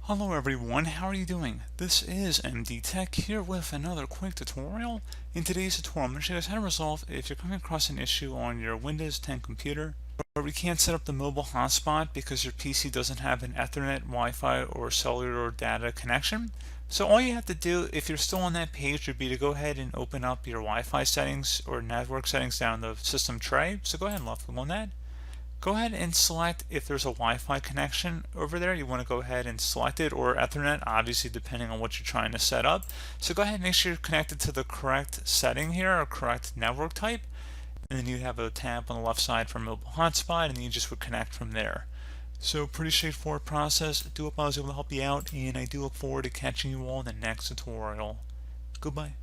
Hello everyone, how are you doing? This is MD Tech here with another quick tutorial. In today's tutorial, I'm going to show you guys how to resolve if you're coming across an issue on your Windows 10 computer where we can't set up the mobile hotspot because your PC doesn't have an Ethernet, Wi-Fi, or cellular data connection. So all you have to do, if you're still on that page, would be to go ahead and open up your Wi-Fi settings or network settings down the system tray. So go ahead and left click on that. Go ahead and select if there's a Wi-Fi connection over there. You want to go ahead and select it, or Ethernet, obviously depending on what you're trying to set up. So go ahead and make sure you're connected to the correct setting here, or correct network type. And then you have a tab on the left side for mobile hotspot, and then you just would connect from there. So pretty straightforward process. I do hope I was able to help you out, and I do look forward to catching you all in the next tutorial. Goodbye.